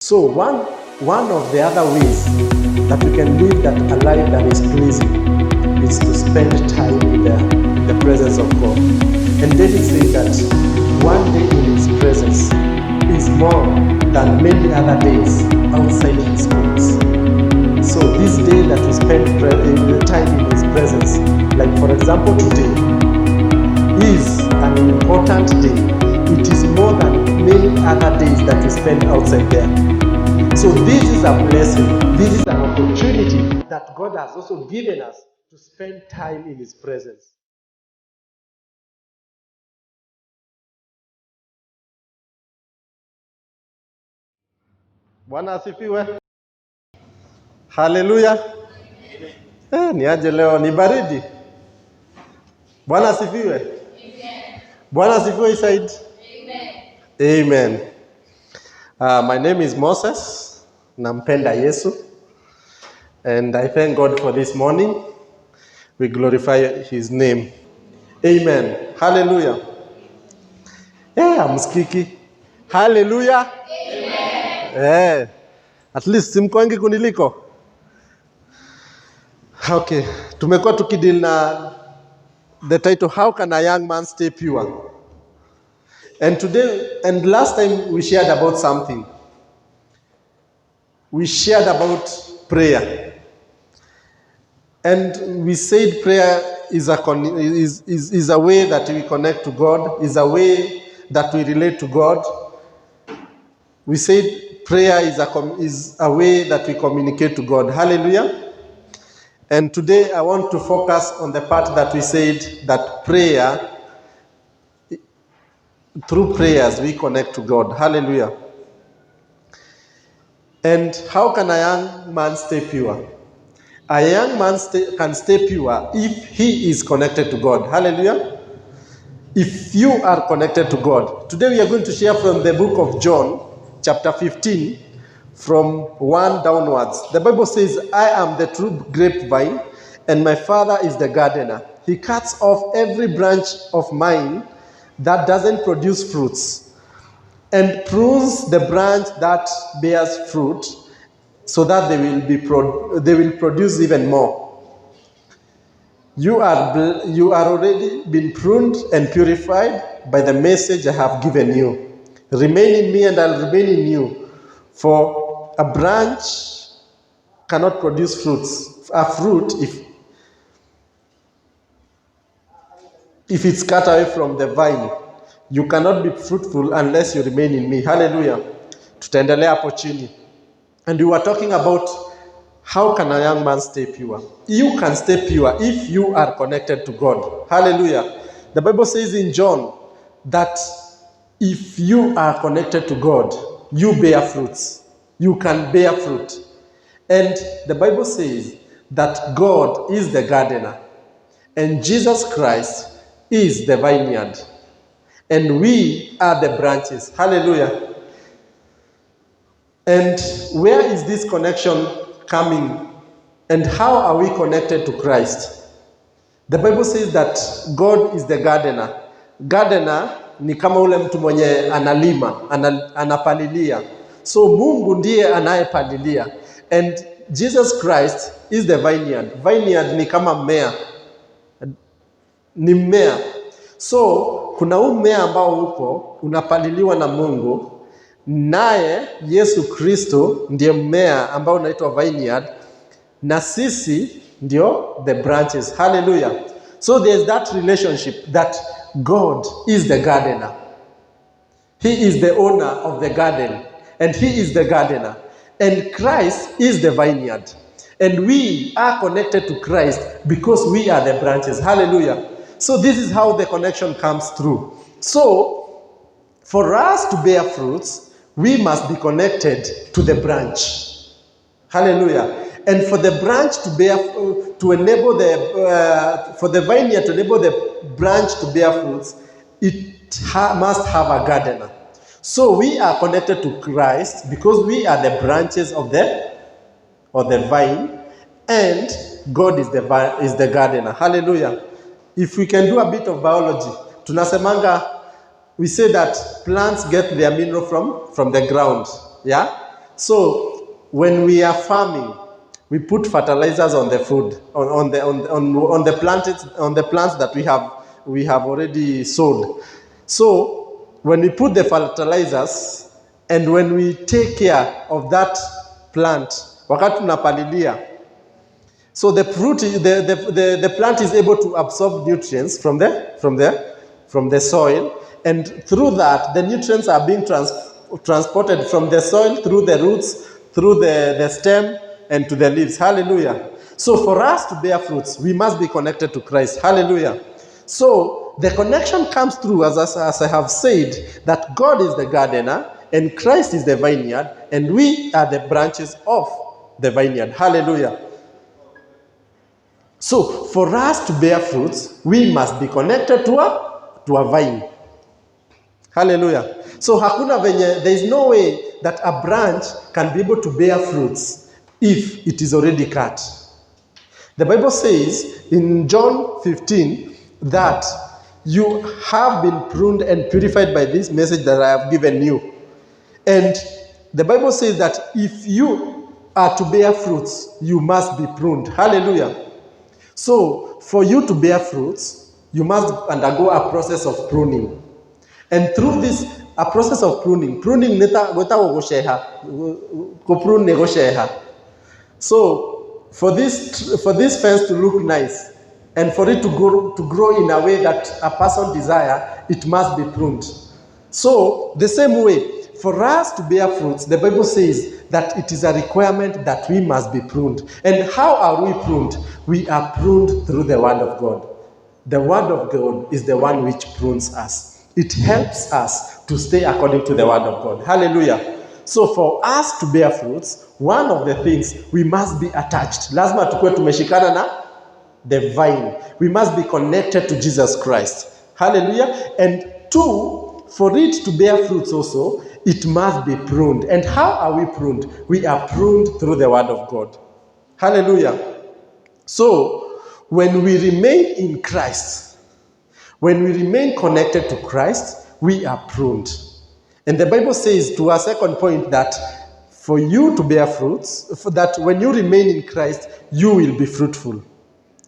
So one of the other ways that we can live a life that is pleasing is to spend time in the presence of God. And David says that one day in his presence is more than many other days outside his courts. So this day that we spend time in his presence, like for example today, is an important day. It is more than many other days that we spend outside there. So this is a blessing. This is an opportunity that God has also given us to spend time in his presence. Bwana asifiwe. Haleluya. Ni aje leo, ni baridi. Bwana asifiwe. Bwana asifiwe Isaid. Amen. My name is Moses. Nampenda Yesu. And I thank God for this morning. We glorify his name. Amen. Hallelujah. Msikiki. Hallelujah. Amen. At least simkoengi kuniliko. Okay. Tumekuwa tukideal na the title, How Can a Young Man Stay Pure? And today, and last time we shared about something. We shared about prayer. And we said prayer is a way that we connect to God, is a way that we relate to God. We said prayer is a way that we communicate to God. Hallelujah. And today I want to focus on the part that we said that prayer, through prayers we connect to God. Hallelujah. And how can a young man stay pure? A young man can stay pure if he is connected to God. Hallelujah. If you are connected to God. Today we are going to share from the book of John, chapter 15, from 1 downwards. The Bible says, I am the true grapevine, and my Father is the gardener. He cuts off every branch of mine that doesn't produce fruits, and prunes the branch that bears fruit, so that they will produce even more. You are already been pruned and purified by the message I have given you. Remain in me and I'll remain in you. For a branch cannot produce a fruit if it's cut away from the vine. You cannot be fruitful unless you remain in me. Hallelujah. Tutaendelea hapo chini. And we were talking about how can a young man stay pure. You can stay pure if you are connected to God. Hallelujah. The Bible says in John that if you are connected to God, you bear fruits. You can bear fruit. And the Bible says that God is the gardener and Jesus Christ is the vineyard. And we are the branches. Hallelujah. And where is this connection coming? And how are we connected to Christ? The Bible says that God is the gardener. Gardener ni kama ule mtu mwenye analima, anapalilia. So Mungu ndiye anayepalilia. And Jesus Christ is the vineyard. Vineyard ni kama mmea. Ni mmea. So kuna mmea ambao uko unapaliliwa na Mungu. Naye Yesu Kristo ndiye mmea ambao unaitwa vineyard, na sisi ndio the branches. Hallelujah. So there's that relationship that God is the gardener. He is the owner of the garden and he is the gardener, and Christ is the vineyard, and we are connected to Christ because we are the branches. Hallelujah. So this is how the connection comes through. So for us to bear fruits, we must be connected to the branch. Hallelujah. And for the branch to bear, to enable for the vineyard to enable the branch to bear fruits, it must have a gardener. So we are connected to Christ because we are the branches of the vine, and God is the gardener. Hallelujah. If we can do a bit of biology, tunasemanga, we say that plants get their mineral from the ground. Yeah? So when we are farming, we put fertilizers on the food, on the plants that we have already sowed. So when we put the fertilizers and when we take care of that plant, wakati tunapalilia, so the fruit, the plant is able to absorb nutrients from the soil, and through that the nutrients are being transported from the soil through the roots, through the stem, and to the leaves. Hallelujah. So for us to bear fruits, we must be connected to Christ. Hallelujah. So the connection comes through, as I have said, that God is the gardener and Christ is the vineyard, and we are the branches of the vineyard. Hallelujah. So for us to bear fruits, we must be connected to a vine. Hallelujah. So hakuna venye, there is no way that a branch can be able to bear fruits if it is already cut. The Bible says in John 15 that you have been pruned and purified by this message that I have given you. And the Bible says that if you are to bear fruits, you must be pruned. Hallelujah. So for you to bear fruits, you must undergo a process of pruning. And through this, a process of pruning neta go. So for this fence to look nice and for it to grow in a way that a person desire, it must be pruned. So the same way, for us to bear fruits, the Bible says that it is a requirement that we must be pruned. And how are we pruned? We are pruned through the Word of God. The Word of God is the one which prunes us. It helps us to stay according to the Word of God. Hallelujah. So for us to bear fruits, one of the things, we must be attached. Lazima tukue tumeshikana na the vine. We must be connected to Jesus Christ. Hallelujah. And two, for it to bear fruits also, it must be pruned. And how are we pruned? We are pruned through the Word of God. Hallelujah. So when we remain in Christ, when we remain connected to Christ, we are pruned. And the Bible says to our second point that for you to bear fruits, for that when you remain in Christ, you will be fruitful.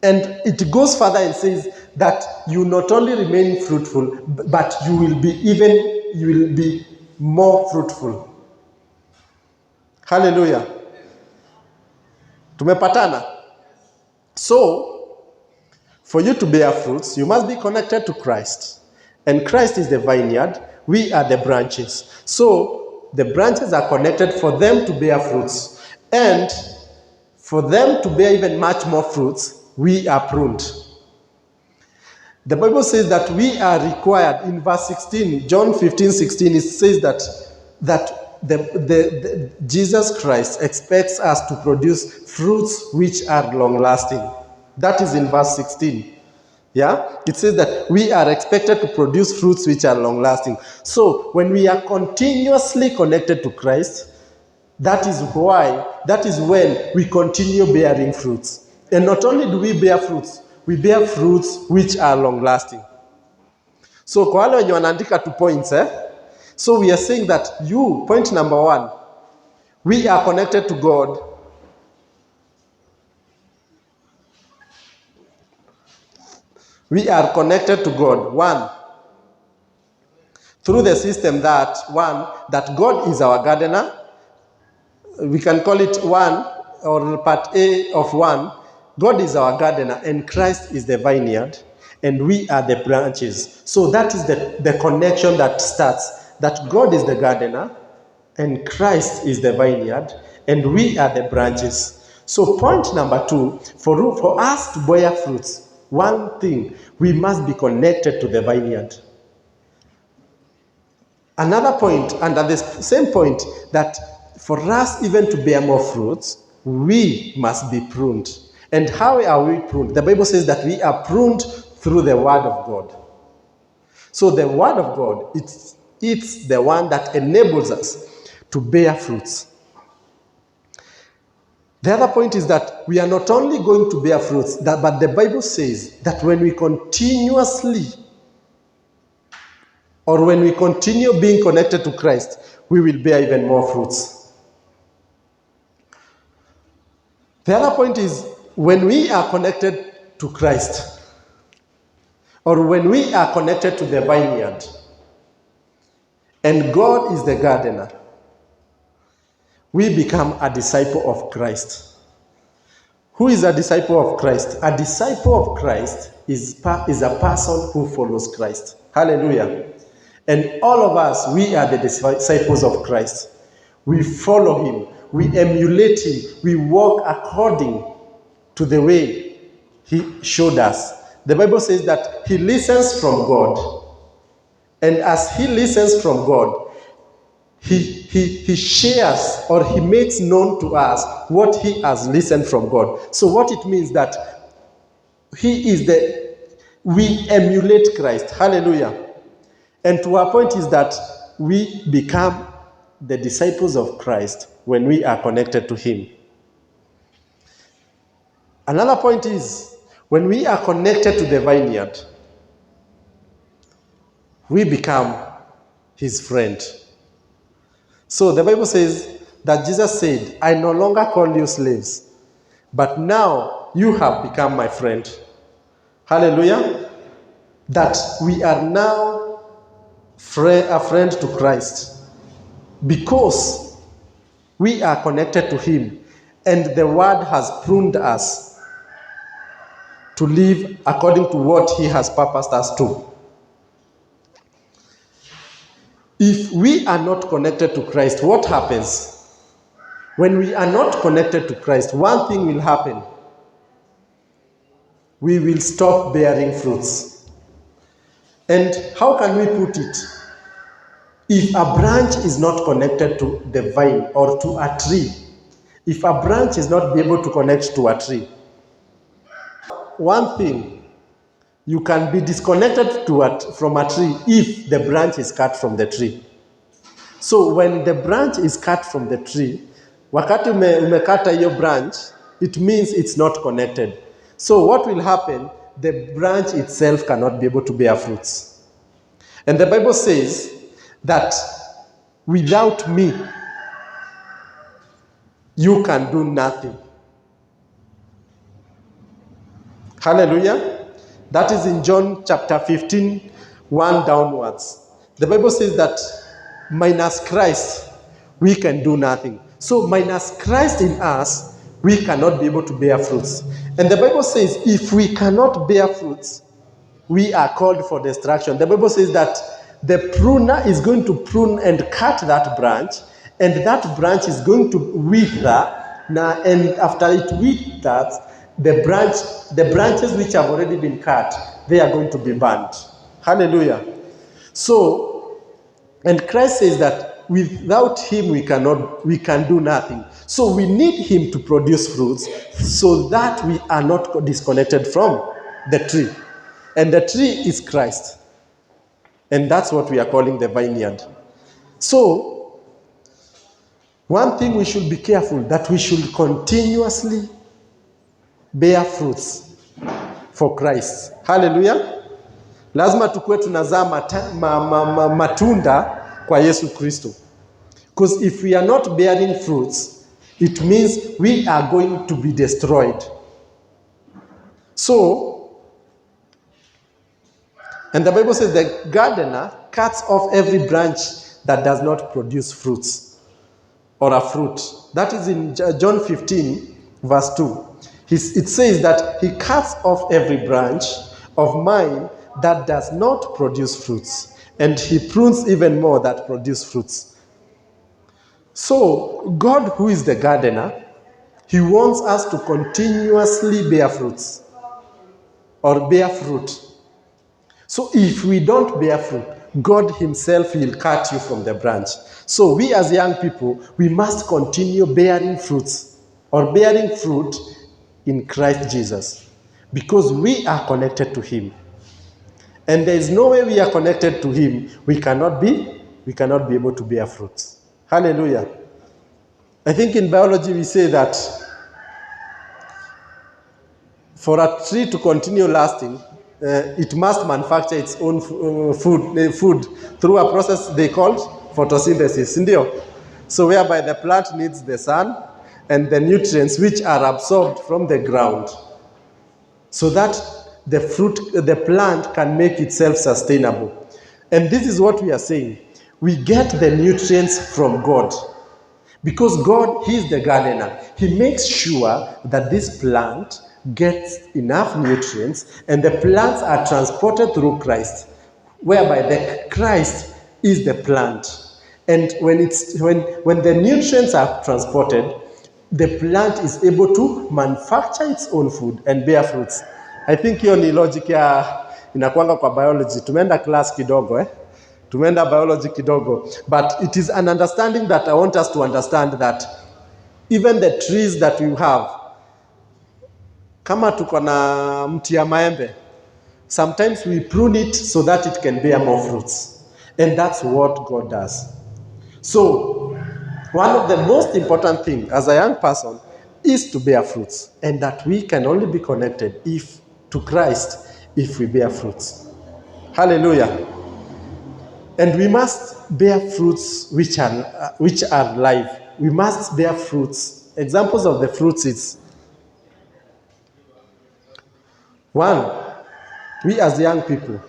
And it goes further and says that you not only remain fruitful, but you will be more fruitful. Hallelujah. Tumepatana. So, for you to bear fruits, you must be connected to Christ. And Christ is the vineyard, we are the branches. So, the branches are connected for them to bear fruits. And for them to bear even much more fruits, we are pruned. The Bible says that we are required, in verse 16, John 15:16, it says that Jesus Christ expects us to produce fruits which are long-lasting. That is in verse 16. Yeah? It says that we are expected to produce fruits which are long-lasting. So, when we are continuously connected to Christ, that is when we continue bearing fruits. And not only do we bear fruits, we bear fruits which are long-lasting. So, kwa wale wenye wanaandika 2 points, So we are saying that point number 1, we are connected to God. We are connected to God, 1, through the system that God is our gardener. We can call it 1 or part A of 1. God is our gardener and Christ is the vineyard and we are the branches. So that is the connection that starts, that God is the gardener and Christ is the vineyard and we are the branches. So point number 2, for us to bear fruits, one thing, we must be connected to the vineyard. Another point, under the same point, that for us even to bear more fruits, we must be pruned. And how are we pruned? The Bible says that we are pruned through the Word of God. So the Word of God, it's the one that enables us to bear fruits. The other point is that we are not only going to bear fruits, but the Bible says that when we continue being connected to Christ, we will bear even more fruits. The other point is when we are connected to Christ, or when we are connected to the vineyard, and God is the gardener, we become a disciple of Christ. Who is a disciple of Christ? A disciple of Christ is a person who follows Christ. Hallelujah. And all of us, we are the disciples of Christ. We follow him. We emulate him. We walk according to the way he showed us. The Bible says that he listens from God. And as he listens from God, he shares or he makes known to us what he has listened from God. So what it means that we emulate Christ. Hallelujah. And to our point is that we become the disciples of Christ when we are connected to him. Another point is when we are connected to the vineyard, we become his friend. So the Bible says that Jesus said, I no longer call you slaves, but now you have become my friend. Hallelujah. That we are now a friend to Christ because we are connected to him and the word has pruned us to live according to what he has purposed us to. If we are not connected to Christ, what happens? When we are not connected to Christ, one thing will happen. We will stop bearing fruits. And how can we put it? If a branch is not connected to the vine or to a tree, if a branch is not able to connect to a tree, one thing, you can be disconnected from a tree if the branch is cut from the tree. So when the branch is cut from the tree, wakati umekata hiyo branch, it means it's not connected. So what will happen? The branch itself cannot be able to bear fruits. And the Bible says that without me, you can do nothing. Hallelujah. That is in John chapter 15, 1 downwards. The Bible says that minus Christ, we can do nothing. So minus Christ in us, we cannot be able to bear fruits. And the Bible says if we cannot bear fruits, we are called for destruction. The Bible says that the pruner is going to prune and cut that branch, and that branch is going to wither. Now, and after it withers, the branches which have already been cut, they are going to be burnt. Hallelujah. So, and Christ says that without him we can do nothing. So we need him to produce fruits so that we are not disconnected from the tree. And the tree is Christ. And that's what we are calling the vineyard. So, one thing we should be careful that we should continuously bear fruits for Christ. Hallelujah. Lazima tukue tunazaa matunda kwa Yesu Kristo. Because if we are not bearing fruits, it means we are going to be destroyed. So, and the Bible says the gardener cuts off every branch that does not produce fruits or a fruit. That is in John 15, verse 2. It says that he cuts off every branch of mine that does not produce fruits, and he prunes even more that produce fruits. So, God, who is the gardener, he wants us to continuously bear fruits or bear fruit. So if we don't bear fruit, God himself will cut you from the branch. So we as young people, we must continue bearing fruits or bearing fruit in Christ Jesus because we are connected to him. And there is no way we are connected to him, we cannot be able to bear fruits. Hallelujah. I think in biology we say that for a tree to continue lasting, it must manufacture its own food through a process they call photosynthesis. So whereby the plant needs the sun, and the nutrients which are absorbed from the ground, so that the plant can make itself sustainable. And this is what we are saying. We get the nutrients from God. Because God, He is the gardener. He makes sure that this plant gets enough nutrients and the plants are transported through Christ, whereby the Christ is the plant. And when the nutrients are transported, the plant is able to manufacture its own food and bear fruits. I think hiyo ni logic ya inakuanga kwa biology. Tumeenda class kidogo Tumeenda biology kidogo, but it is an understanding that I want us to understand that even the trees that we have, kama tuko na mti ya maembe, sometimes we prune it so that it can bear more fruits. And that's what God does. So, one of the most important things as a young person is to bear fruits, and that we can only be connected to Christ if we bear fruits. Hallelujah. And we must bear fruits which are live. We must bear fruits. Examples of the fruits is, one, we as young people,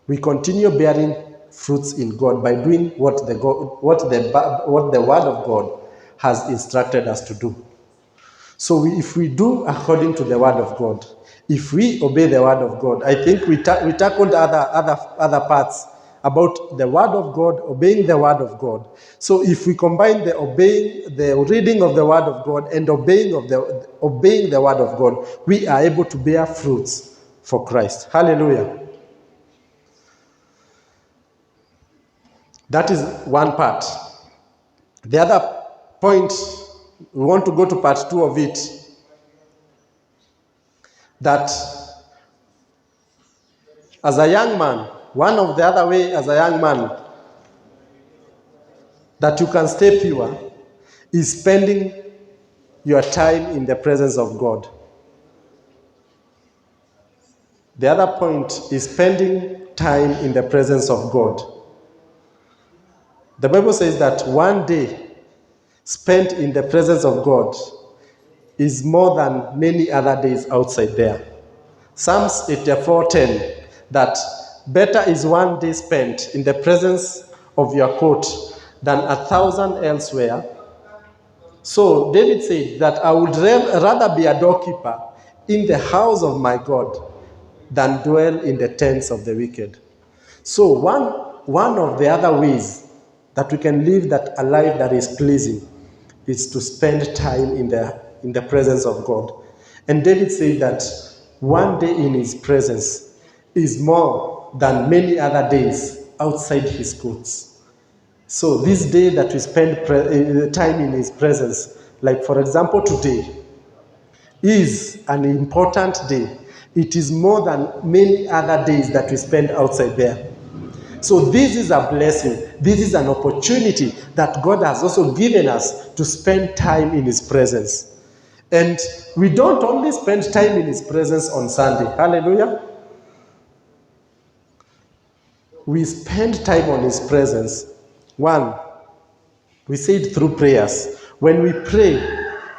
we continue bearing fruits in God by doing what the Word of God has instructed us to do. So if we do according to the Word of God, if we obey the Word of God, I think we tackled other parts about the Word of God, obeying the Word of God. So if we combine the reading of the Word of God and obeying the Word of God, we are able to bear fruits for Christ. Hallelujah. That is one part. The other point, we want to go to part 2 of it, that as a young man, one of the other way as a young man that you can stay pure is spending your time in the presence of God. The other point is spending time in the presence of God. The Bible says that one day spent in the presence of God is more than many other days outside there. Psalms 84:10, that better is one day spent in the presence of your court than 1,000 elsewhere. So David said that I would rather be a doorkeeper in the house of my God than dwell in the tents of the wicked. So one of the other ways that we can live a life that is pleasing is to spend time in the presence of God. And David said that one day in his presence is more than many other days outside his courts. So this day that we spend time in his presence, like for example today, is an important day. It is more than many other days that we spend outside there. So this is a blessing. This is an opportunity that God has also given us to spend time in his presence. And we don't only spend time in his presence on Sunday. Hallelujah. We spend time on his presence. One, we said through prayers. When we pray,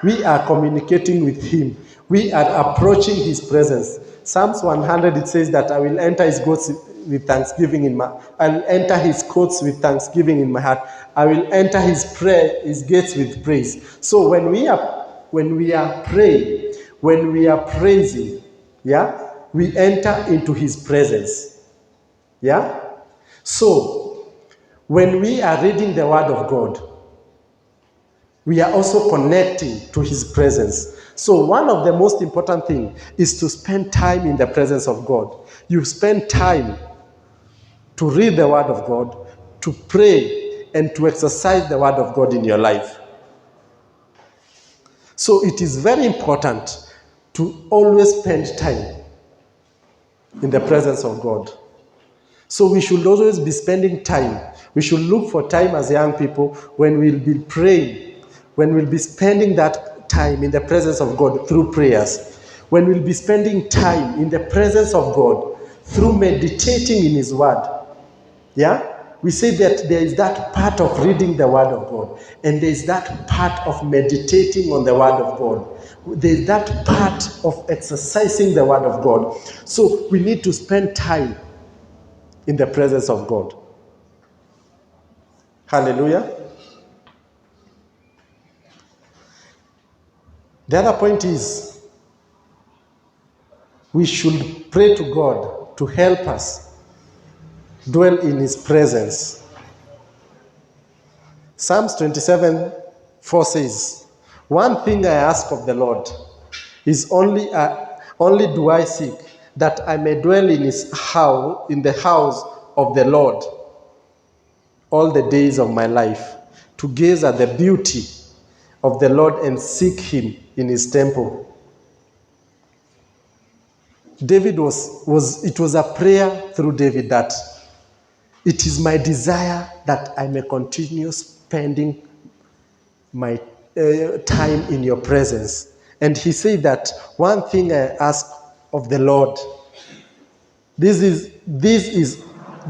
we are communicating with him. We are approaching his presence. Psalms 100, it says that I will enter his courts with thanksgiving I'll enter his courts with thanksgiving in my heart. I will enter his gates with praise. So when we are praying, when we are praising, we enter into his presence. So when we are reading the word of God, we are also connecting to his presence. So one of the most important things is to spend time in the presence of God. You spend time to read the word of God, to pray, and to exercise the word of God in your life. So it is very important to always spend time in the presence of God. So we should always be spending time. We should look for time as young people when we'll be praying, when we'll be spending that time in the presence of God through prayers, when we'll be spending time in the presence of God through meditating in his word. we say that there is that part of reading the Word of God, and there is that part of meditating on the Word of God. There is that part of exercising the Word of God. So we need to spend time in the presence of God. Hallelujah. The other point is, we should pray to God to help us dwell in His presence. Psalms 27:4 says, "One thing I ask of the Lord is only do I seek, that I may dwell in His house, in the house of the Lord, all the days of my life, to gaze at the beauty of the Lord and seek Him in His temple." David it was a prayer through David that it is my desire that I may continue spending my time in your presence. And he said that one thing I ask of the Lord, this is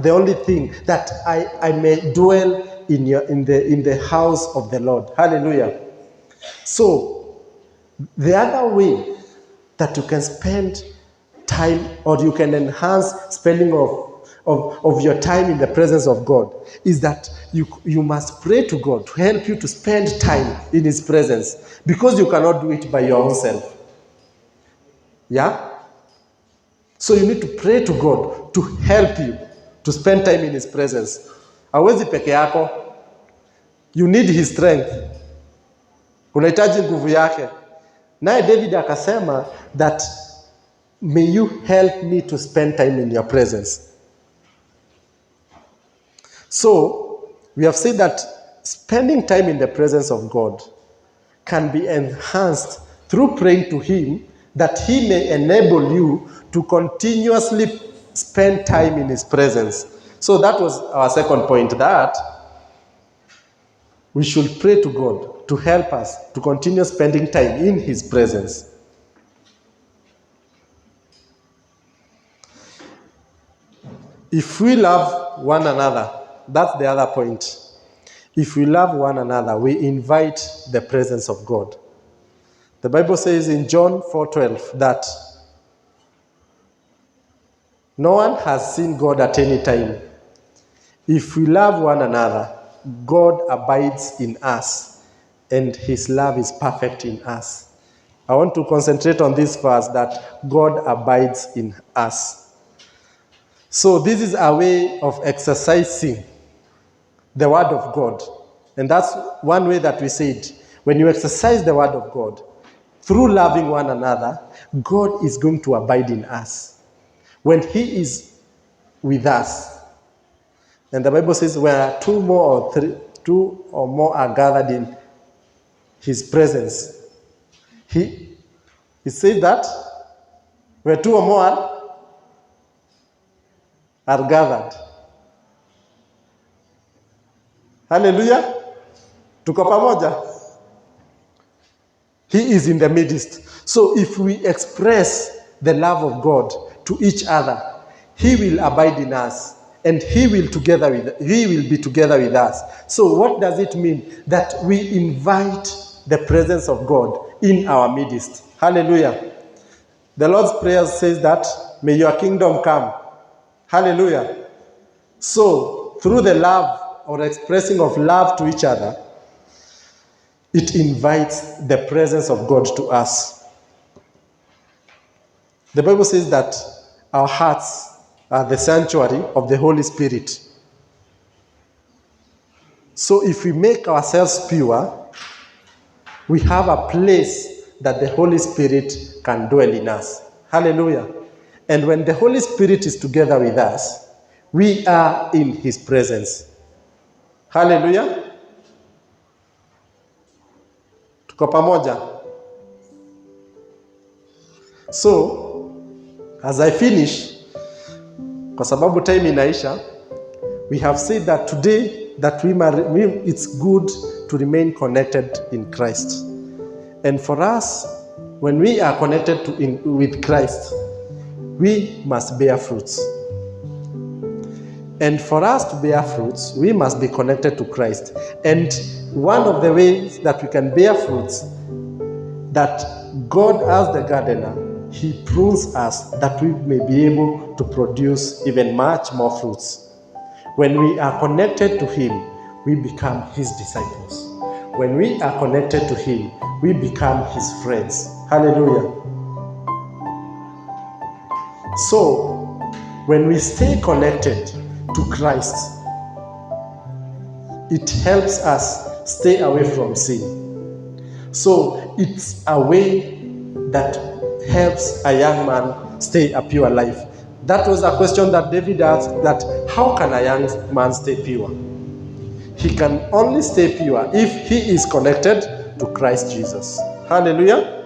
the only thing, that I may dwell in the house of the Lord. Hallelujah. So the other way that you can spend time, or you can enhance spending of your time in the presence of God, is that you must pray to God to help you to spend time in His presence, because you cannot do it by your own self. Yeah? So you need to pray to God to help you to spend time in His presence. Hawezi peke yako. You need His strength. Unahitaji nguvu yake. Naye David akasema that may you help me to spend time in your presence. So, we have said that spending time in the presence of God can be enhanced through praying to Him, that He may enable you to continuously spend time in His presence. So that was our second point, that we should pray to God to help us to continue spending time in His presence. If we love one another, that's the other point. If we love one another, we invite the presence of God. The Bible says in John 4:12 that no one has seen God at any time. If we love one another, God abides in us, and His love is perfect in us. I want to concentrate on this verse, that God abides in us. So this is a way of exercising the Word of God. And that's one way that we said, when you exercise the Word of God, through loving one another, God is going to abide in us. When He is with us. And the Bible says, where two or more are gathered in His presence. He said that where two or more are gathered. Hallelujah. Tuko pamoja. He is in the midst. So if we express the love of God to each other, He will abide in us, and He will be together with us. So what does it mean? That we invite the presence of God in our midst. Hallelujah. The Lord's Prayer says that, may your kingdom come. Hallelujah. So through the love, or expressing of love to each other, it invites the presence of God to us. The Bible says that our hearts are the sanctuary of the Holy Spirit. So if we make ourselves pure, we have a place that the Holy Spirit can dwell in us. Hallelujah. And when the Holy Spirit is together with us, we are in His presence. Hallelujah. Tuko pamoja. So, as I finish, kwa sababu time inaisha, we have said that today that it's good to remain connected in Christ. And for us, when we are connected with Christ, we must bear fruits. And for us to bear fruits, we must be connected to Christ. And one of the ways that we can bear fruits, that God as the gardener, he prunes us that we may be able to produce even much more fruits. When we are connected to him, we become his disciples. When we are connected to him, we become his friends. Hallelujah. So, when we stay connected to Christ, it helps us stay away from sin. So, it's a way that helps a young man stay a pure life. That was a question that David asked, that how can a young man stay pure? He can only stay pure if he is connected to Christ Jesus. Hallelujah.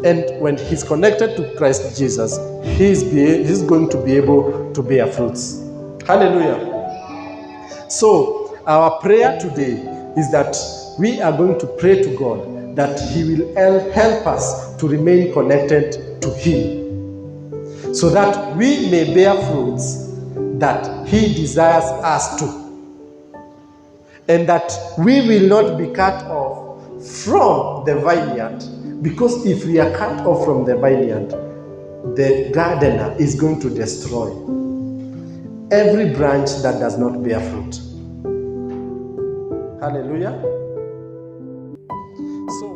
And when he's connected to Christ Jesus, he's going to be able to bear fruits. Hallelujah. So our prayer today is that we are going to pray to God that he will help us to remain connected to him, so that we may bear fruits that he desires us to, and that we will not be cut off from the vineyard. Because if we are cut off from the vineyard, the gardener is going to destroy every branch that does not bear fruit. Hallelujah. So